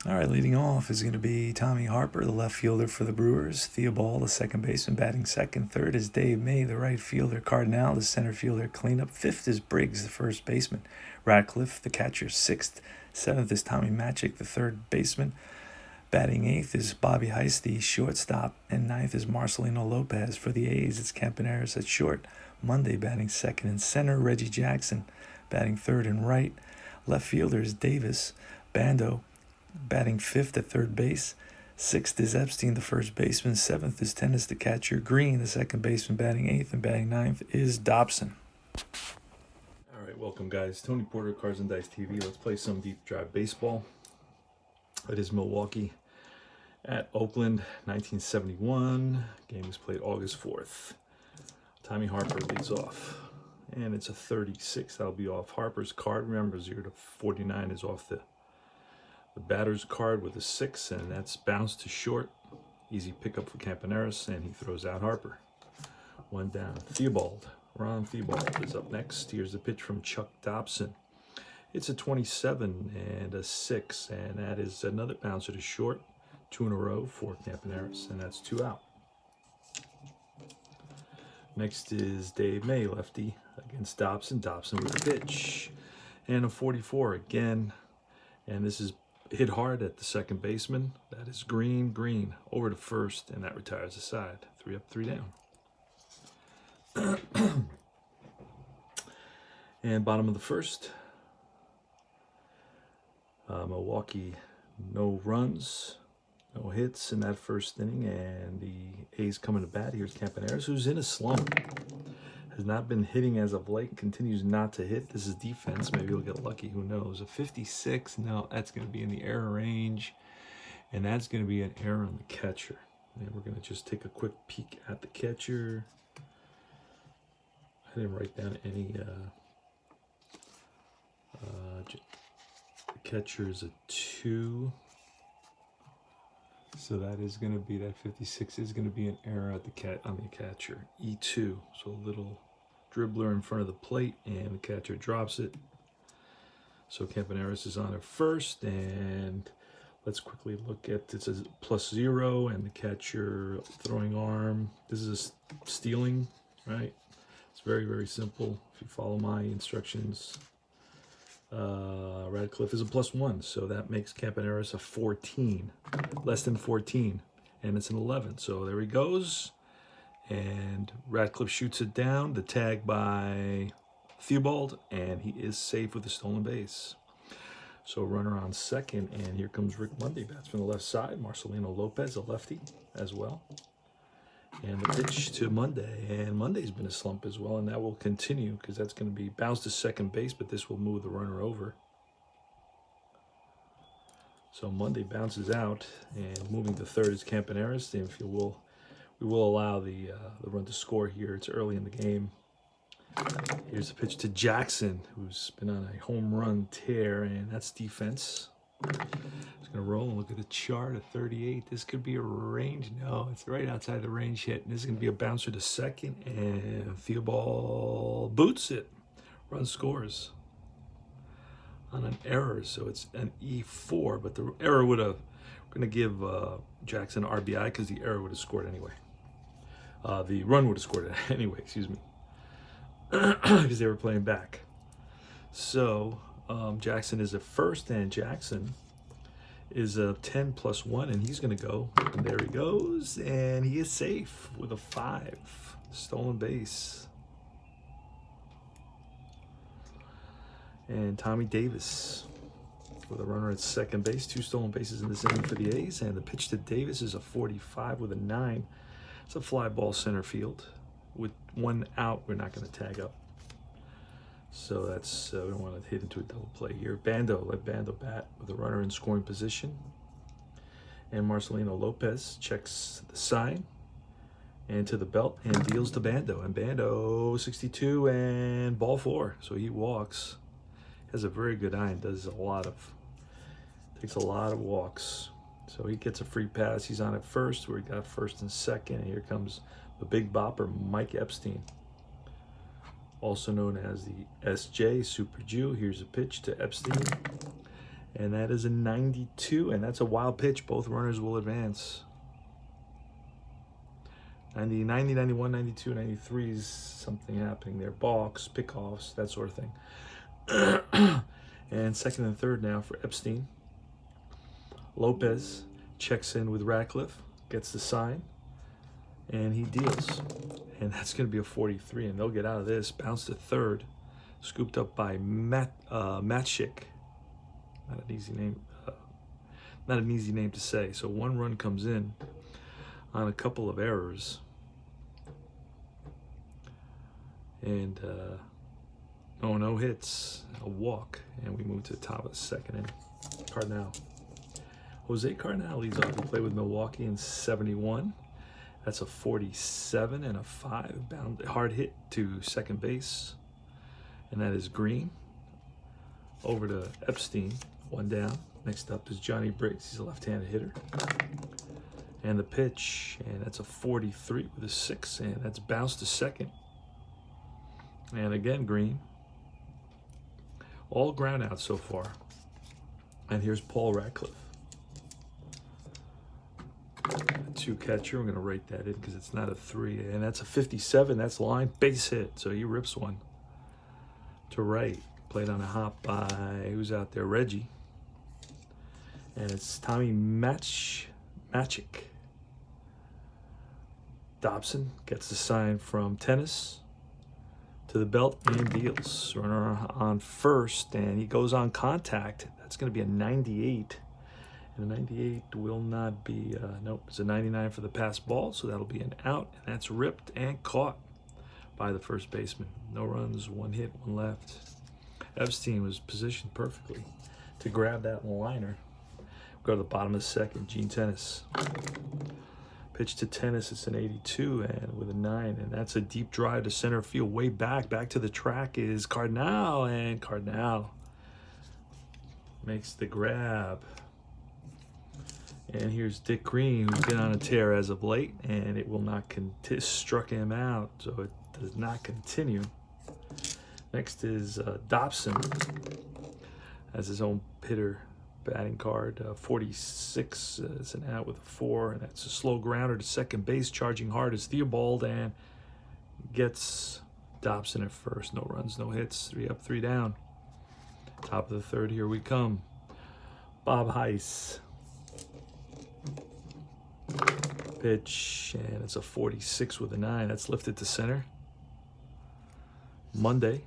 All right, leading off is going to be Tommy Harper, the left fielder for the Brewers. Theobald, the second baseman, batting second. Third is Dave May, the right fielder. Cardinal, the center fielder, cleanup. Fifth is Briggs, the first baseman. Radcliffe, the catcher. Sixth. Seventh is Tommy Machick, the third baseman. Batting eighth is Bobby Heist, the shortstop. And ninth is Marcelino Lopez. For the A's, it's Campaneris at short. Monday, batting second and center. Reggie Jackson, batting third and right. Left fielder is Davis. Bando, batting fifth at third base. Sixth is Epstein, the first baseman. Seventh is Tennis, the catcher. Green, the second baseman, batting eighth. And batting ninth is Dobson. All right, welcome guys. Tony Porter, Cards and Dice TV. Let's play some deep drive baseball. It is Milwaukee at Oakland, 1971. Game was played August 4th. Tommy Harper leads off. And it's a 36. That'll be off Harper's card. Remember, 0 to 49 is off the batter's card with a 6, and that's bounced to short. Easy pickup for Campaneris, and he throws out Harper. One down. Theobald. Ron Theobald is up next. Here's the pitch from Chuck Dobson. It's a 27 and a 6, and that is another bouncer to short. 2 in a row for Campaneris, and that's 2 out. Next is Dave May, lefty, against Dobson. Dobson with the pitch. And a 44 again. And this is hit hard at the second baseman. That is Green, over to first, and that retires the side. 3 up, 3 down. And bottom of the first. Milwaukee, no runs, no hits in that first inning, and the A's coming to bat. Here's Campaneris, who's in a slump. Has not been hitting as of late, continues not to hit. This is defense. Maybe he'll get lucky. Who knows? A 56. No, that's going to be in the error range. And that's going to be an error on the catcher. And we're going to just take a quick peek at the catcher. I didn't write down any. The catcher is a 2. So that is going to be, that 56 is going to be an error at on the catcher. E2. So a little dribbler in front of the plate, and the catcher drops it. So Campaneris is on at first, and let's quickly look at, it says +0, and the catcher throwing arm. This is a stealing, right? It's very, very simple. If you follow my instructions, Radcliffe is a +1, so that makes Campaneris a 14, less than 14, and it's an 11. So there he goes, and Radcliffe shoots it down. The tag by Theobald, and he is safe with a stolen base. So runner on second, and here comes Rick Monday, bats from the left side. Marcelino Lopez, a lefty as well. And the pitch to Monday, and Monday's been a slump as well, and that will continue because that's going to be bounced to second base, but this will move the runner over. So Monday bounces out, and moving to third is Campaneris. And if you will, we will allow the run to score here. It's early in the game. Here's a pitch to Jackson, who's been on a home run tear, and that's defense. It's going to roll and look at the chart at 38. This could be a range. No, it's right outside the range hit. And this is going to be a bouncer to second, and Theobald boots it. Run scores on an error, so it's an E4. But the error would have, we're going to give Jackson RBI because the error would have scored anyway. The run would have scored it anyway, excuse me, because they were playing back. So Jackson is at first, and Jackson is a 10 +1, and he's going to go. And there he goes, and he is safe with a 5. Stolen base. And Tommy Davis with a runner at second base. 2 stolen bases in this inning for the A's, and the pitch to Davis is a 45 with a 9. It's a fly ball center field. With 1 out, we're not going to tag up. So that's, we don't want to hit into a double play here. Bando, let Bando bat with a runner in scoring position. And Marcelino Lopez checks the sign and to the belt and deals to Bando. And Bando, 62 and ball 4. So he walks. Has a very good eye and does takes a lot of walks. So he gets a free pass. He's on at first, where he got first and second. And here comes the big bopper, Mike Epstein, also known as the SJ Super Jew. Here's a pitch to Epstein, And that is a 92, and that's a wild pitch. Both runners will advance. 90, 90, 91, 92, 93 is something happening there. Balks, pickoffs, that sort of thing. And second and third now for Epstein. Lopez checks in with Ratcliffe, gets the sign, and he deals. And that's going to be a 43, and they'll get out of this. Bounce to third, scooped up by Matchik. Not an easy name to say. So one run comes in on a couple of errors. And no hits, a walk, and we move to the top of the second inning. Cardinal. Jose Cardinal leads off. He played with Milwaukee in 71. That's a 47 and a 5. Hard hit to second base. And that is Green. Over to Epstein, one down. Next up is Johnny Briggs. He's a left-handed hitter. And the pitch, and that's a 43 with a 6, and that's bounced to second. And again, Green. All ground outs so far. And here's Paul Ratcliffe. Two catcher. I'm going to write that in because it's not a 3. And that's a 57. That's line. Base hit. So he rips one to right. Played on a hop by, who's out there? Reggie. And it's Tommy Matchik. Dobson gets the sign from Tennis to the belt and deals. Runner on first, and he goes on contact. That's going to be a 98. And a 98 will not be, nope, it's a 99 for the pass ball, so that'll be an out, and that's ripped and caught by the first baseman. No runs, one hit, one left. Epstein was positioned perfectly to grab that liner. Go to the bottom of the second, Gene Tennis. Pitch to Tennis, it's an 82 and with a 9, and that's a deep drive to center field, way back to the track is Cardinal, and Cardinal makes the grab. And here's Dick Green, who's been on a tear as of late, and it will not struck him out, so it does not continue. Next is Dobson, as his own hitter batting card. 46 is an out with a 4, and that's a slow grounder to second base. Charging hard is Theobald, and gets Dobson at first. No runs, no hits. 3 up, 3 down. Top of the third, here we come. Bob Heiss. Pitch, and it's a 46 with a 9. That's lifted to center. Monday.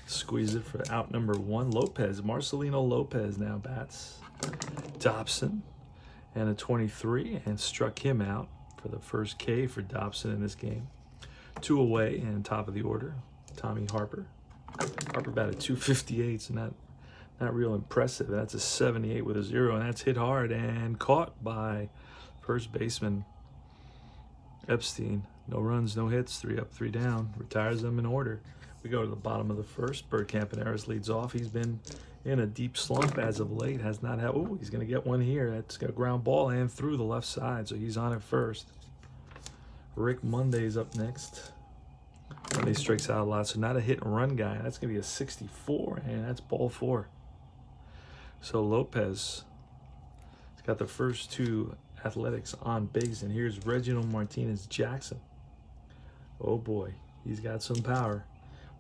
Squeeze it for out number 1. Lopez, Marcelino Lopez now bats. Dobson, and a 23, and struck him out for the first K for Dobson in this game. 2 away, and top of the order, Tommy Harper. Harper batted 258, so not real impressive. That's a 78 with a 0, and that's hit hard and caught by first baseman Epstein. No runs, no hits, 3 up, 3 down. Retires them in order. We go to the bottom of the first. Bert Campaneris leads off. He's been in a deep slump as of late. Has not had. Oh, he's going to get one here. That's got a ground ball and through the left side, so he's on it first. Rick Monday's up next. Monday strikes out a lot, so not a hit and run guy. That's going to be a 64, and that's ball 4. So Lopez has got the first 2 athletics on base, and here's Reginald Martinez Jackson. Oh boy, he's got some power.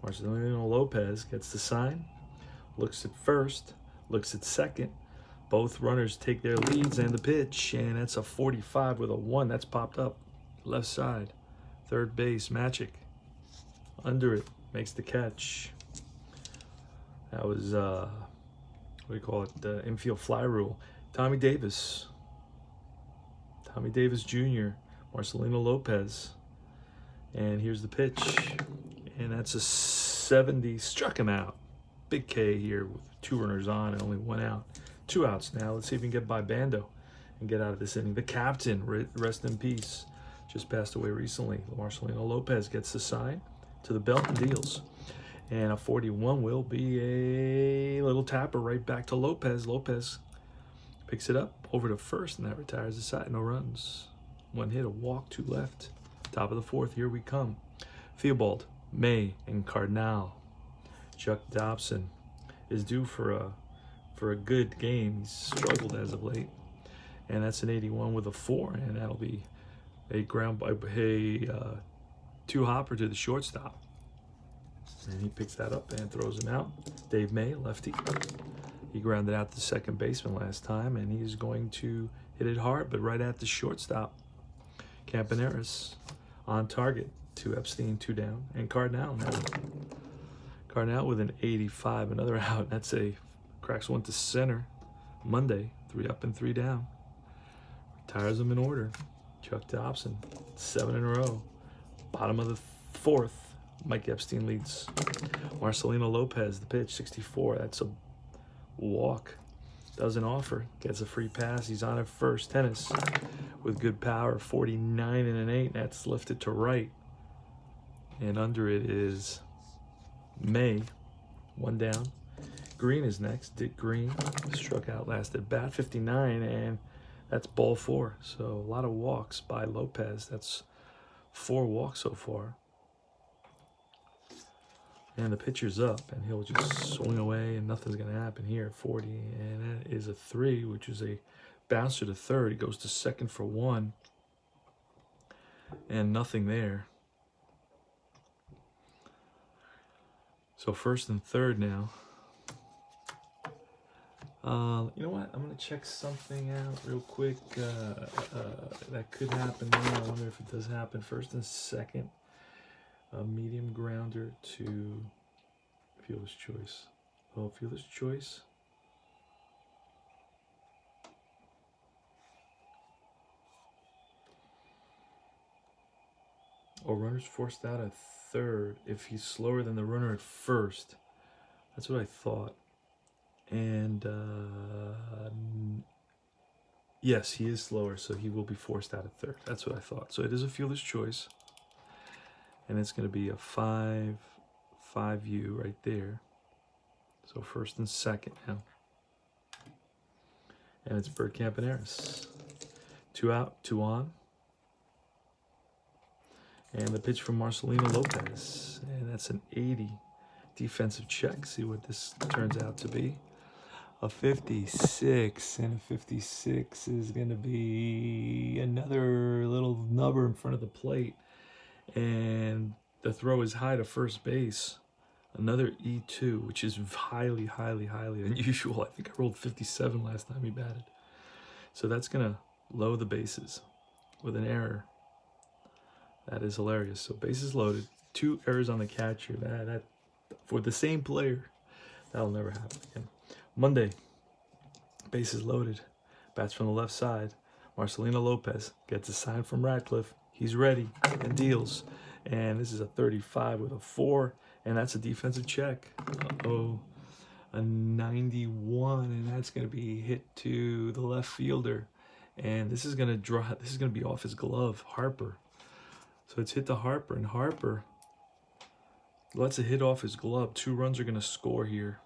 Marcelino Lopez gets the sign, looks at first, looks at second. Both runners take their leads, and the pitch, and that's a 45 with a 1. That's popped up left side. Third base, Magic. Under it, makes the catch. That was, what do you call it, the infield fly rule. Tommy Davis Jr., Marcelino Lopez. And here's the pitch. And that's a 70, struck him out. Big K here with 2 runners on and only 1 out. 2 outs now. Let's see if we can get by Bando and get out of this inning. The captain, rest in peace, just passed away recently. Marcelino Lopez gets the sign to the belt and deals. And a 41 will be a little tapper right back to Lopez. Lopez picks it up over to first, and that retires the side. No runs. 1 hit, a walk, 2 left. Top of the 4th, here we come. Theobald, May, and Cardinal. Chuck Dobson is due for a for a good game. He's struggled as of late. And that's an 81 with a 4, and that'll be a two hopper to the shortstop. And he picks that up and throws him out. Dave May, lefty. He grounded out the second baseman last time, and he's going to hit it hard, but right at the shortstop. Campaneris on target. 2 Epstein, 2 down. And Cardinal now. Cardinal with an 85, another out. That's a cracks one to center. Monday, 3 up and 3 down. Retires them in order. Chuck Dobson, 7 in a row. Bottom of the 4th, Mike Epstein leads. Marcelino Lopez, the pitch, 64. That's a walk. Doesn't offer. Gets a free pass. He's on at first. Tennis with good power, 49 and an 8. That's lifted to right. And under it is May, 1 down. Green is next. Dick Green struck out last at bat, 59, and that's ball 4. So a lot of walks by Lopez. That's 4 walks so far. And the pitcher's up, and he'll just swing away, and nothing's going to happen here. 40, and that is a 3, which is a bouncer to third. He goes to second for 1, and nothing there. So first and third now. You know what? I'm going to check something out real quick. That could happen now. I wonder if it does happen. First and second. A medium grounder to fielder's choice. Oh, fielder's choice. Oh, runner's forced out at third if he's slower than the runner at first. That's what I thought. And yes, he is slower, so he will be forced out at third. That's what I thought. So it is a fielder's choice. And it's going to be a 5-5U right there. So first and second now. And it's Bert Campaneris. 2 out, 2 on. And the pitch from Marcelino Lopez. And that's an 80 defensive check. See what this turns out to be. A 56. And a 56 is going to be another little nubber in front of the plate. And the throw is high to first base. Another E2, which is highly, highly, highly unusual. I think I rolled 57 last time he batted. So that's going to load the bases with an error. That is hilarious. So bases loaded. 2 errors on the catcher. That for the same player, that'll never happen again. Monday, bases loaded. Bats from the left side. Marcelino Lopez gets a sign from Radcliffe. He's ready and deals. And this is a 35 with a 4. And that's a defensive check. Uh-oh. A 91. And that's going to be hit to the left fielder. And this is going to drop. This is going to be off his glove. Harper. So it's hit to Harper. And Harper lets it hit off his glove. 2 runs are going to score here.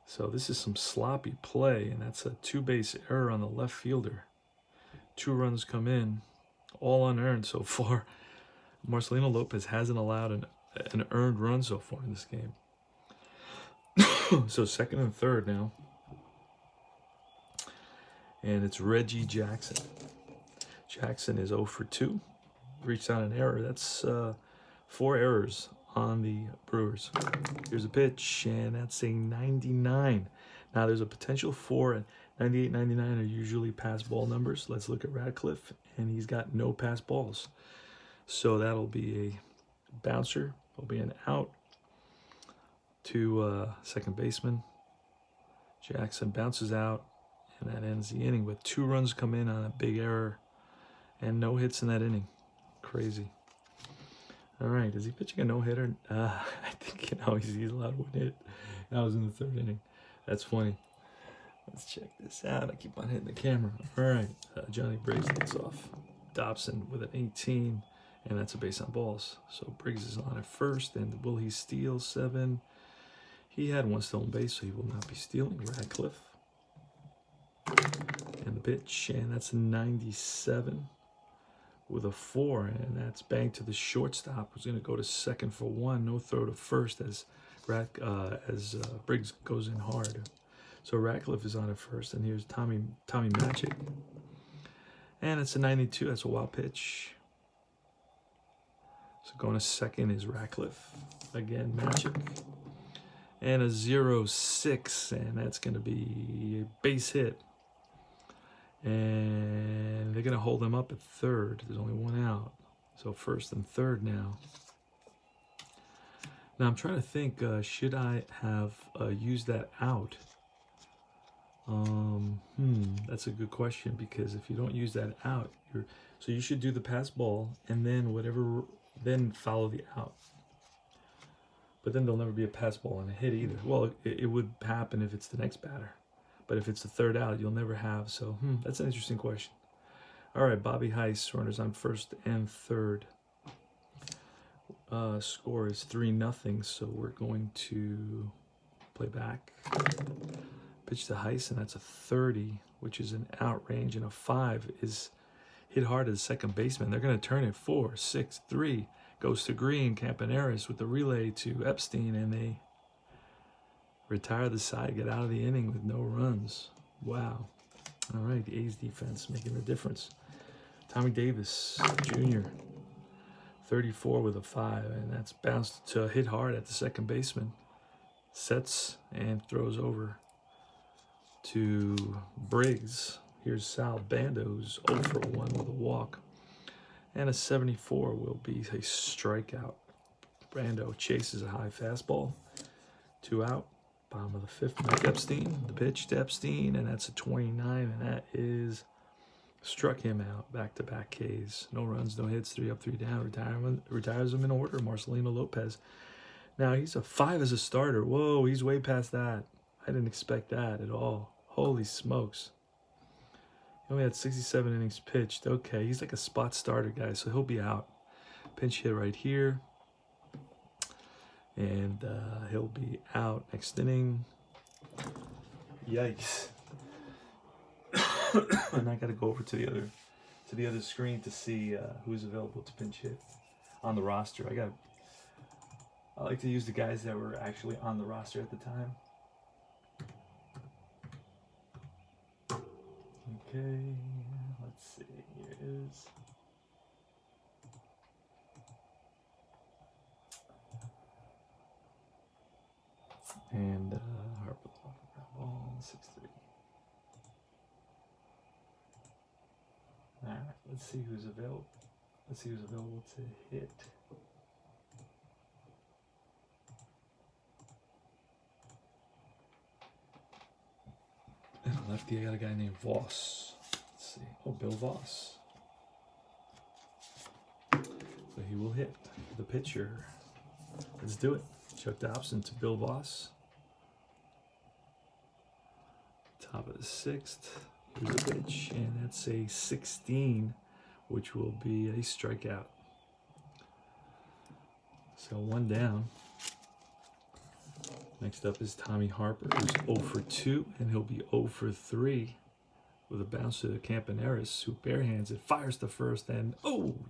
So this is some sloppy play. And that's a 2-base error on the left fielder. 2 runs come in, all unearned so far. Marcelino Lopez hasn't allowed an earned run so far in this game. So second and third now. And it's Reggie Jackson. Jackson is 0 for 2. Reached out an error. That's 4 errors on the Brewers. Here's a pitch, and that's a 99. Now there's a potential for it. 98, 99 are usually pass ball numbers. Let's look at Radcliffe, and he's got no pass balls. So that'll be a bouncer. It'll be an out to second baseman. Jackson bounces out, and that ends the inning. But 2 runs come in on a big error, and no hits in that inning. Crazy. All right, is he pitching a no-hitter? I think, he's allowed 1 hit. That was in the 3rd inning. That's funny. Let's check this out. I keep on hitting the camera. All right, Johnny Briggs leads off. Dobson with an 18, and that's a base on balls. So Briggs is on at first, and will he steal 7? He had 1 stolen base, so he will not be stealing. Radcliffe. And the pitch, and that's a 97 with a 4, and that's banged to the shortstop, who's going to go to second for 1. No throw to first as as Briggs goes in hard. So Ratcliffe is on at first, and here's Tommy Magic. And it's a 92, that's a wild pitch. So going to second is Ratcliffe. Again, Magic. And a 0-6, and that's going to be a base hit. And they're going to hold him up at third. There's only one out. So first and third now. Now I'm trying to think, should I have used that out? That's a good question, because if you don't use that out, so you should do the pass ball and then then follow the out. But then there'll never be a pass ball and a hit either. Well, it would happen if it's the next batter. But if it's the third out, you'll never have. So, that's an interesting question. All right, Bobby Heiss, runners on first and third. Score is 3-0, so we're going to play back. Pitch to Heiss, and that's a 30, which is an out range, and a 5 is hit hard to the second baseman. They're going to turn it 4-6-3. Goes to Green, Campaneris with the relay to Epstein, and they retire the side, get out of the inning with no runs. Wow. All right, the A's defense making a difference. Tommy Davis, Jr., 34 with a 5, and that's bounced to hit hard at the second baseman. Sets and throws over to Briggs. Here's Sal Bando, who's 0 for 1 with a walk. And a 74 will be a strikeout. Brando chases a high fastball. 2 out. Bottom of the 5th. Mike Epstein. The pitch to Epstein, and that's a 29, and that is struck him out. Back-to-back Ks. No runs, no hits. 3 up, 3 down. Retires him in order. Marcelino Lopez. Now he's a 5 as a starter. Whoa, he's way past that. I didn't expect that at all. Holy smokes. He only had 67 innings pitched. Okay, he's like a spot starter, guys, so he'll be out. Pinch hit right here. And he'll be out next inning. Yikes. And I got to go over to the other screen to see who's available to pinch hit on the roster. I like to use the guys that were actually on the roster at the time. Okay, let's see, here it is. And Harper ball 6-3. All right, let's see who's available. Let's see who's available to hit. And lefty, I got a guy named Voss. Let's see. Oh, Bill Voss. So he will hit the pitcher. Let's do it. Chuck Dobson to Bill Voss. Top of the 6th. Here's the pitch, and that's a 16, which will be a strikeout. So 1 down. Next up is Tommy Harper, who's 0 for 2, and he'll be 0 for 3 with a bounce to Campaneris, who barehands it, fires to first, and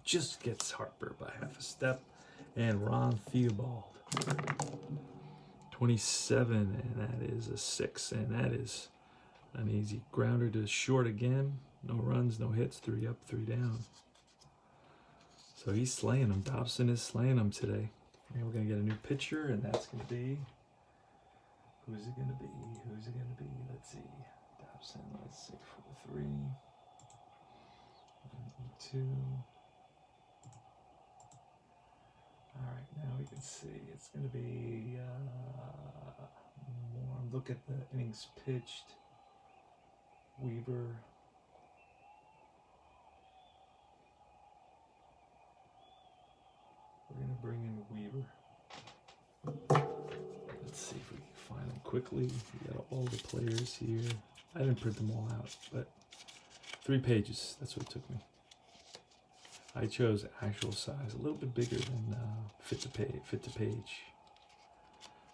just gets Harper by half a step. And Ron Theobald, 27, and that is a 6, and that is an easy grounder to short again. No runs, no hits, 3 up, 3 down. So he's slaying them. Dobson is slaying them today. And we're going to get a new pitcher, and that's going to be... Who's it going to be? Who's it going to be? Let's see. Dobson, let's see. 4-3. 2. All right, now we can see. It's going to be more. Look at the innings pitched. Weaver. We're going to bring in Weaver. Let's see if we can find them quickly. We got all the players here. I didn't print them all out, but 3 pages. That's what it took me. I chose actual size, a little bit bigger than fit to page.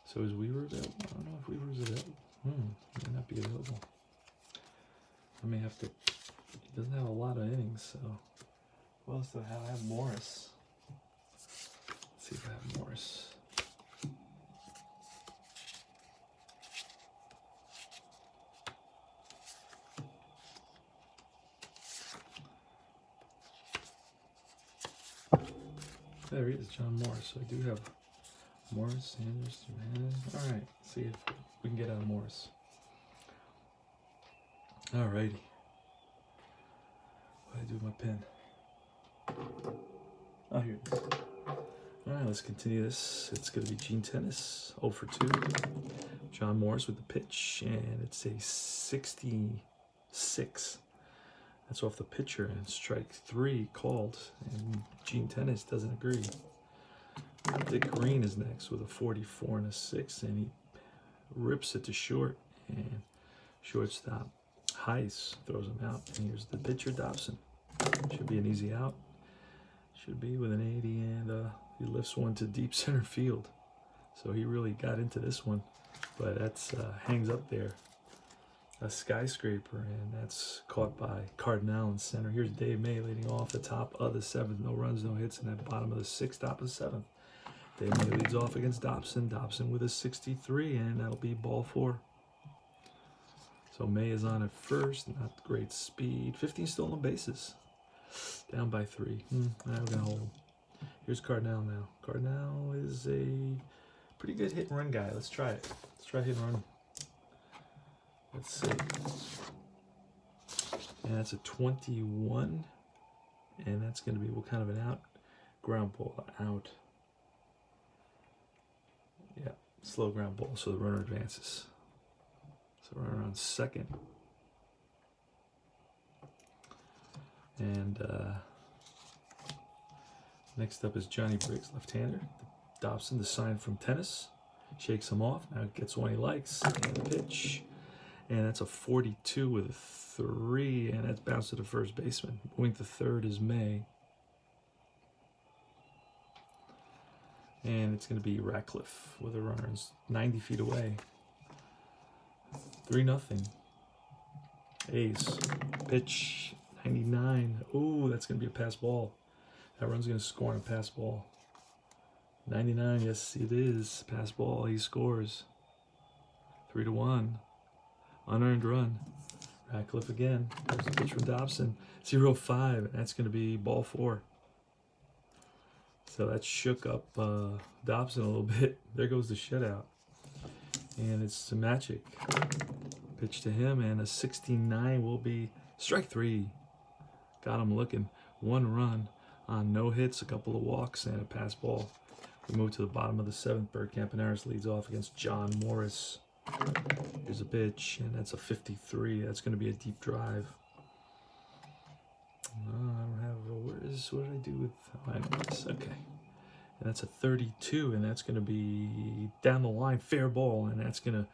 So is Weaver available? I don't know if Weaver is available. May not be available. I may have to. He doesn't have a lot of innings, so. Who else do I have? I have Morris. Let's see if I have Morris. There he is, John Morris. So I do have Morris, Sanders, Johanna. All right, see if we can get out of Morris. All righty. What do I do with my pen? Oh, here it is. All right, let's continue this. It's going to be Gene Tennis, 0 for 2. John Morris with the pitch, and it's a 66. That's off the pitcher, and strike 3 called, and Gene Tennis doesn't agree. Dick Green is next with a 44 and a 6, and he rips it to short, and shortstop Heiss throws him out, and here's the pitcher, Dobson. Should be an easy out. Should be with an 80, and he lifts one to deep center field. So he really got into this one, but that's hangs up there. A skyscraper, and that's caught by Cardinal in center. Here's Dave May leading off the top of the 7th. No runs, no hits in that bottom of the 6th, top of the 7th. Dave May leads off against Dobson. Dobson with a 63, and that'll be ball 4. So May is on at first, not great speed. 15 stolen bases. Down by 3. Now we're going to hold. Here's Cardinal now. Cardinal is a pretty good hit and run guy. Let's try it. Let's try hit and run. Let's see. And that's a 21. And that's going to be what kind of an out? Ground ball out. Yeah, slow ground ball, so the runner advances. So runner on second. And next up is Johnny Briggs, left-hander. Dobson, the sign from Tennis. Shakes him off. Now gets one he likes. And the pitch. And that's a 42 with a 3. And that's bounced to the first baseman. Moving to third is May. And it's going to be Ratcliffe with a runner 90 feet away. 3-0. A's. Pitch. 99. Ooh, that's going to be a pass ball. That run's going to score on a pass ball. 99, yes, it is. Pass ball, he scores. 3-1. Unearned run. Ratcliffe again. There's the pitch from Dobson. 0-5, and that's going to be ball 4. So that shook up Dobson a little bit. There goes the shutout. And it's Magic. Pitch to him, and a 69 will be strike 3. Got him looking. 1 run on no hits, a couple of walks, and a pass ball. We move to the bottom of the 7th. Bert Campaneris leads off against John Morris. Here's a pitch, and that's a 53. That's going to be a deep drive. I don't have, what did I do with, I know this, okay. And that's a 32, and that's going to be down the line, fair ball, and that's going to,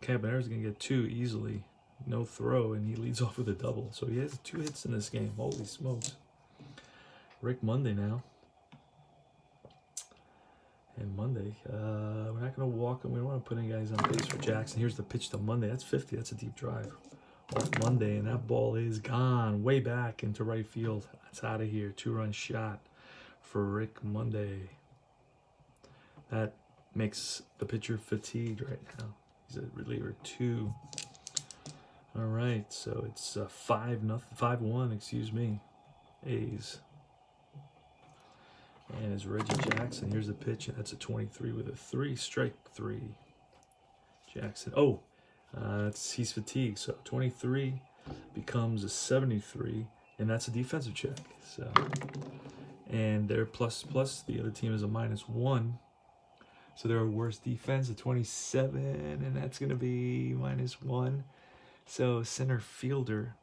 Campaneris going to get 2 easily. No throw, and he leads off with a double. So he has 2 hits in this game. Holy smokes. Rick Monday now. And Monday, we're not going to walk him. We don't want to put any guys on base for Jackson. Here's the pitch to Monday. That's 50. That's a deep drive. Off Monday, and that ball is gone way back into right field. It's out of here. 2-run shot for Rick Monday. That makes the pitcher fatigued right now. He's a reliever 2. All right, so it's 5-1, excuse me. A's. And it's Reggie Jackson. Here's the pitch, and that's a 23 with a 3, strike 3. Jackson. Oh, he's fatigued. So 23 becomes a 73, and that's a defensive check. So, and they're plus. The other team is a -1. So they're a worse defense, a 27, and that's going to be -1. So center fielder,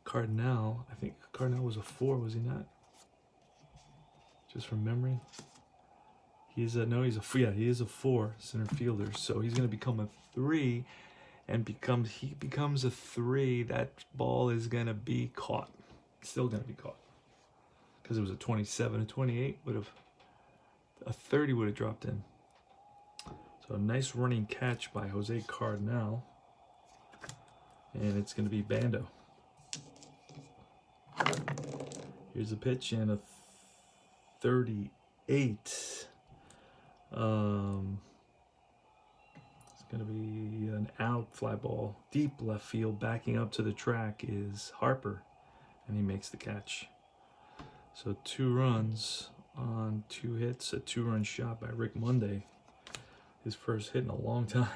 Cardinal. I think Cardinal was a 4, was he not? Just from memory. He's a 4 center fielder. So he's going to become a 3, and he becomes a 3. That ball is going to be caught. Still going to be caught. Because it was a 27, a 28 would have, a 30 would have dropped in. So a nice running catch by Jose Cardinal. And it's going to be Bando. Here's a pitch, and a 38. It's going to be an out, fly ball. Deep left field, backing up to the track is Harper, and he makes the catch. So 2 runs on 2 hits, a 2-run shot by Rick Monday. His first hit in a long time.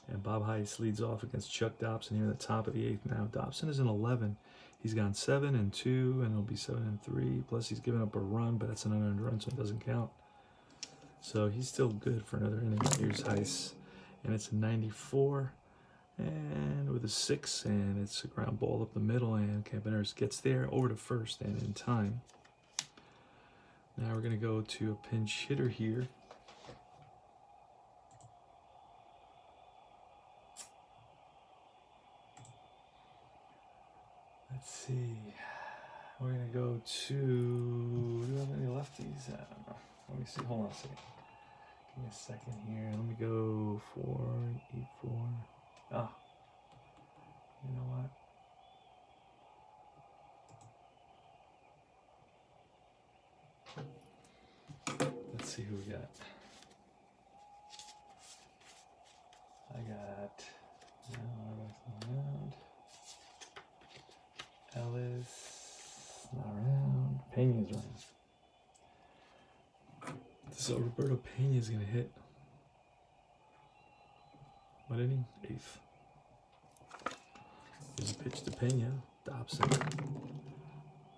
And Bob Heiss leads off against Chuck Dobson here in the top of the 8th now. Dobson is in 11. He's gone 7 and 2, and it'll be 7 and 3. Plus he's given up a run, but that's an unearned run, so it doesn't count. So he's still good for another inning. Here's Heiss, and it's a 94, and with a 6, and it's a ground ball up the middle, and Campaneris gets there over to first and in time. Now we're going to go to a pinch hitter here. Let's see. We're going to go to... Do we have any lefties? I don't know. Let me see. Hold on a second. Give me a second here. Let me go 4, 8, 4. Ah. You know what? Let's see who we got. I got... No, everybody's not around. Ellis, not around. Pena's around. So Roberto Pena is going to hit. What inning? 8th. There's a pitch to Pena. Dobson.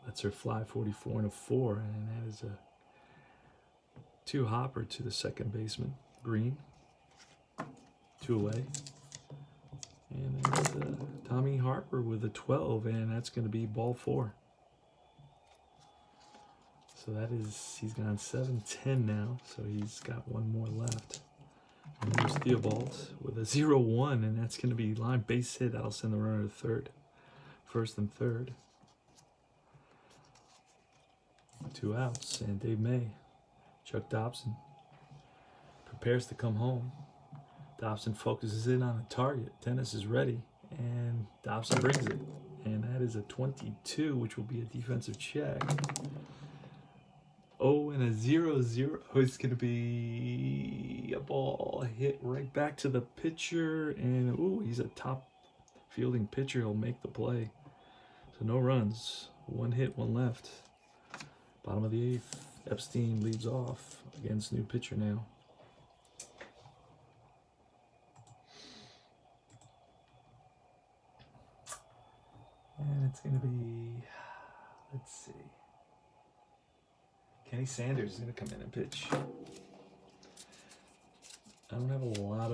That's her fly, 44 and a 4. And that is a 2-hopper to the second baseman. Green. 2 away. And that's Tommy Harper with a 12, and that's going to be ball 4. So that is, he's gone 7-10 now, so he's got 1 more left. And there's Theobald with a 0-1, and that's going to be line base hit. That'll send the runner to third. First and third. 2 outs, and Dave May, Chuck Dobson, prepares to come home. Dobson focuses in on a target. Tennis is ready, and Dobson brings it. And that is a 22, which will be a defensive check. Oh, and a 0-0. It's going to be a ball hit right back to the pitcher. And, ooh, he's a top fielding pitcher. He'll make the play. So no runs. 1 hit, 1 left. Bottom of the 8th. Epstein leads off against new pitcher now. And it's going to be, let's see. Kenny Sanders is going to come in and pitch. I don't have a lot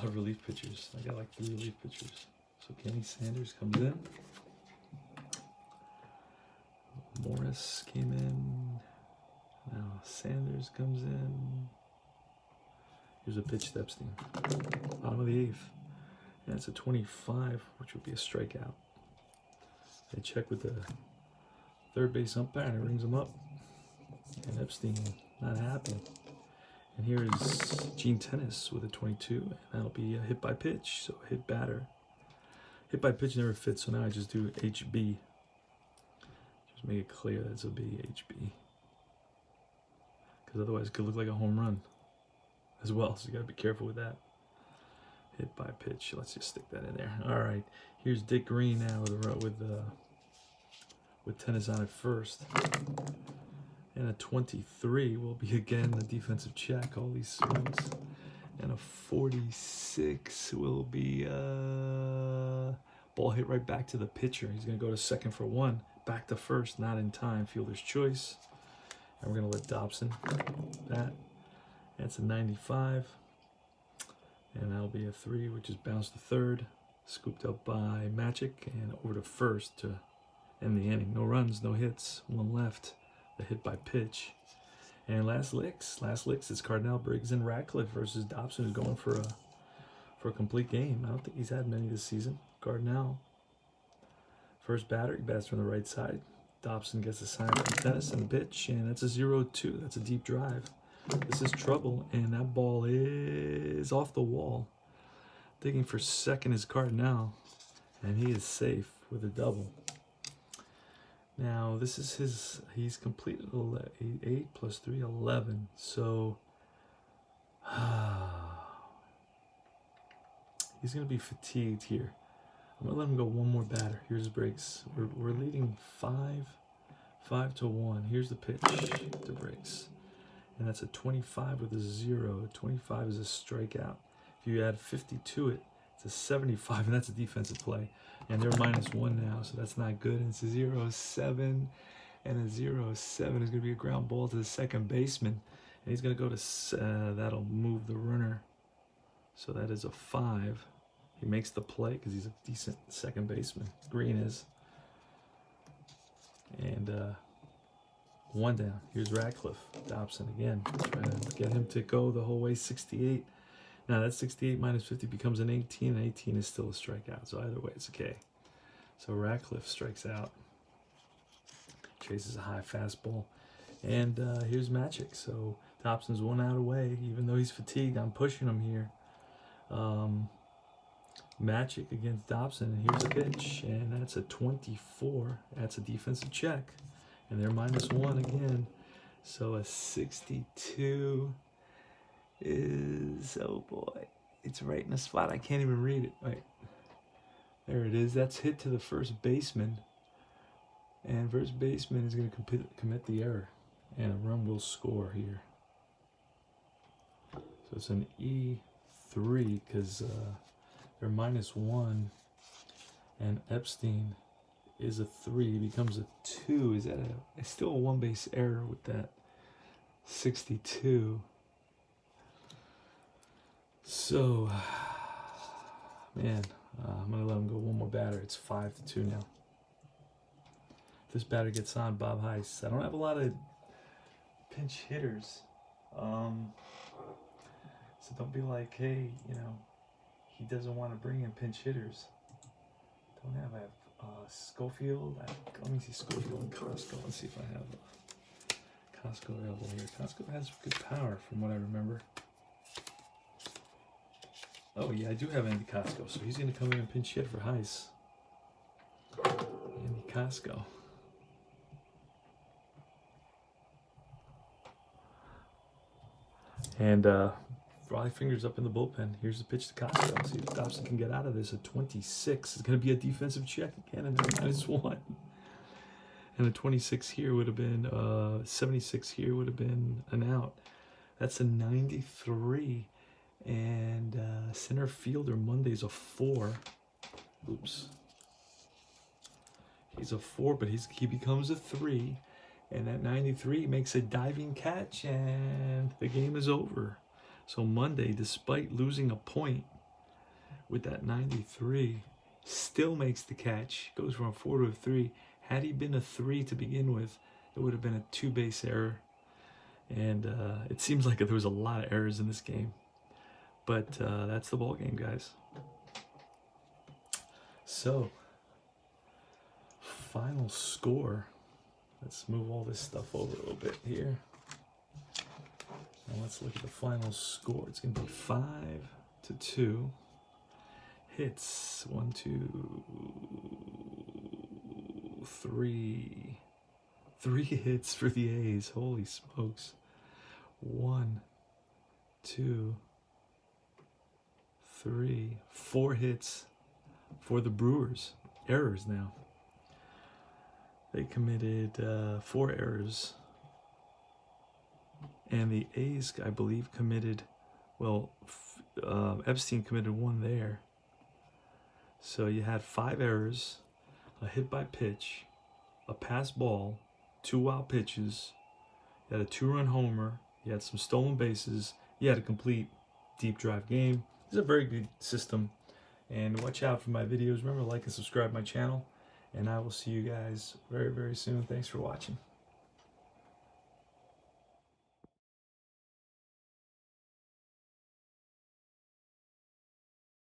of relief pitchers. I got like 3 relief pitchers. So Kenny Sanders comes in. Morris came in. Now Sanders comes in. Here's a pitch to Epstein. Bottom of the 8th. And it's a 25, which would be a strikeout. They check with the third base umpire, and it rings him up. And Epstein not happy. And here is Gene Tennis with a 22, and that'll be a hit by pitch, so hit batter. Hit by pitch never fits, so now I just do HB. Just make it clear that it's a BHB. Because otherwise it could look like a home run as well, so you got to be careful with that. Hit by pitch. Let's just stick that in there. All right. Here's Dick Green now with Tennis on at first. And a 23 will be again the defensive check. All these swings. And a 46 will be ball hit right back to the pitcher. He's going to go to second for 1. Back to first. Not in time. Fielder's choice. And we're going to let Dobson bat. That's a 95. And that'll be a 3, which is bounced to third. Scooped up by Magic and over to first to end the inning. No runs, no hits, 1 left. The hit by pitch. And last licks. It's Cardinal, Briggs, and Ratcliffe versus Dobson, who's going for a complete game. I don't think he's had many this season. Cardinal, first batter, he bats from the right side. Dobson gets a sign from Tennis and the pitch, and that's a 0-2. That's a deep drive. This is trouble, and that ball is off the wall. Digging for second is Cardinal, and he is safe with a double. Now, this is he's completed 8 plus 3, 11. So, he's going to be fatigued here. I'm going to let him go 1 more batter. Here's Briggs. We're leading 5 5-1. Here's the pitch to Briggs. And that's a 25 with a 0. 25 is a strikeout. If you add 50 to it, it's a 75, and that's a defensive play. And they're -1 now, so that's not good. And it's a 0-7, and a 0-7 is going to be a ground ball to the second baseman. And he's going to go to, that'll move the runner. So that is a 5. He makes the play because he's a decent second baseman. Green is. And 1 down. Here's Ratcliffe. Dobson again. Trying to get him to go the whole way. 68. Now that 68 minus 50 becomes an 18, and 18 is still a strikeout. So either way, it's okay. So Ratcliffe strikes out. Chases a high fastball. And here's Magic. So Dobson's 1 out away. Even though he's fatigued, I'm pushing him here. Magic against Dobson, and here's a pitch, and that's a 24. That's a defensive check, and they're -1 again. So a 62 is, oh boy, it's right in the spot. I can't even read it. Wait, there it is. That's hit to the first baseman, and first baseman is going to commit the error, and a run will score here. So it's an E3 because they're -1, and Epstein is a 3. He becomes a 2. Is that it's still a 1-base error with that 62. So, man, I'm going to let him go one more batter. It's 5-2 now. If this batter gets on, Bob Heiss. I don't have a lot of pinch hitters. So don't be like, hey, you know, he doesn't want to bring in pinch hitters. I have Schofield. Let me see Schofield and Costco. Let's see if I have Costco available here. Costco has good power from what I remember. Oh yeah, I do have Andy Costco, so he's going to come in and pinch hit for Heiss. Andy Costco. And Raleigh fingers up in the bullpen. Here's the pitch to Costco. Let's see if Dobson can get out of this. A 26 is going to be a defensive check again, and they're -1. And a 26 here would have been, 76 here would have been an out. That's a 93. And center fielder Monday's a 4. Oops. He's a 4, but he becomes a 3. And that 93 makes a diving catch, and the game is over. So Monday, despite losing a point with that 93, still makes the catch. Goes from a 4 to a 3. Had he been a 3 to begin with, it would have been a 2-base error. And it seems like there was a lot of errors in this game. But that's the ball game, guys. So, final score. Let's move all this stuff over a little bit here. Now let's look at the final score. It's going to be 5-2. Hits 1, 2, 3. 3 hits for the A's. Holy smokes. 1, 2, 3, 4 hits for the Brewers. Errors now. They committed 4 errors. And the A's, I believe, committed, well, Epstein committed 1 there. So you had 5 errors, a hit by pitch, a pass ball, 2 wild pitches, you had a 2-run homer, you had some stolen bases, you had a complete deep drive game. It's a very good system. And watch out for my videos. Remember to like and subscribe my channel. And I will see you guys very, very soon. Thanks for watching.